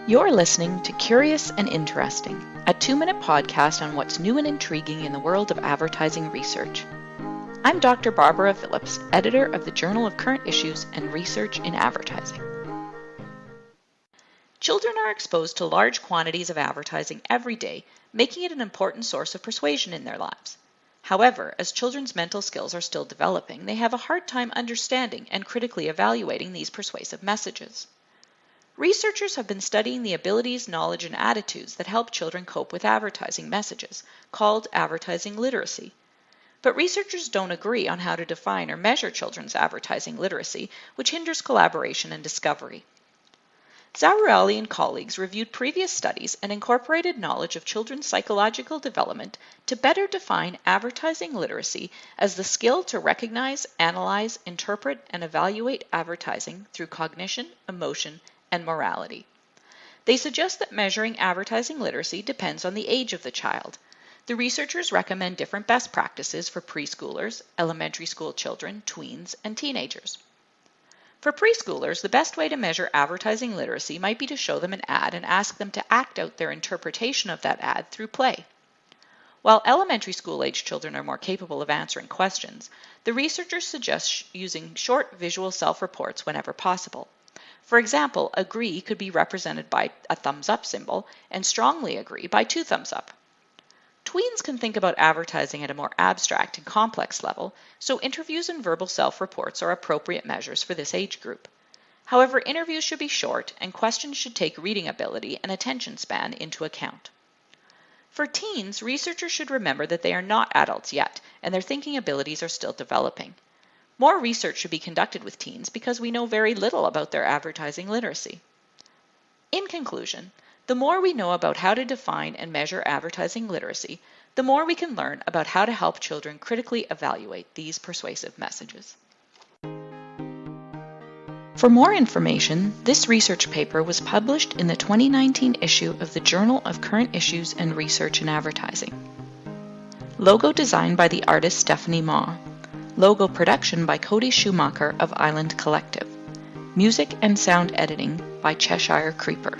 You're listening to Curious and Interesting, a 2-minute podcast on what's new and intriguing in the world of advertising research. I'm Dr. Barbara Phillips, editor of the Journal of Current Issues and Research in Advertising. Children are exposed to large quantities of advertising every day, making it an important source of persuasion in their lives. However, as children's mental skills are still developing, they have a hard time understanding and critically evaluating these persuasive messages. Researchers have been studying the abilities, knowledge, and attitudes that help children cope with advertising messages, called advertising literacy. But researchers don't agree on how to define or measure children's advertising literacy, which hinders collaboration and discovery. JCIRA and colleagues reviewed previous studies and incorporated knowledge of children's psychological development to better define advertising literacy as the skill to recognize, analyze, interpret, and evaluate advertising through cognition, emotion, and morality. They suggest that measuring advertising literacy depends on the age of the child. The researchers recommend different best practices for preschoolers, elementary school children, tweens, and teenagers. For preschoolers, the best way to measure advertising literacy might be to show them an ad and ask them to act out their interpretation of that ad through play. While elementary school-age children are more capable of answering questions, the researchers suggest using short visual self-reports whenever possible. For example, agree could be represented by a thumbs up symbol and strongly agree by 2 thumbs up. Tweens can think about advertising at a more abstract and complex level, so interviews and verbal self-reports are appropriate measures for this age group. However, interviews should be short and questions should take reading ability and attention span into account. For teens, researchers should remember that they are not adults yet and their thinking abilities are still developing. More research should be conducted with teens because we know very little about their advertising literacy. In conclusion, the more we know about how to define and measure advertising literacy, the more we can learn about how to help children critically evaluate these persuasive messages. For more information, this research paper was published in the 2019 issue of the Journal of Current Issues and Research in Advertising. Logo design by the artist Stephanie Ma. Logo production by Cody Schumacher of Island Collective. Music and sound editing by Cheshire Creeper.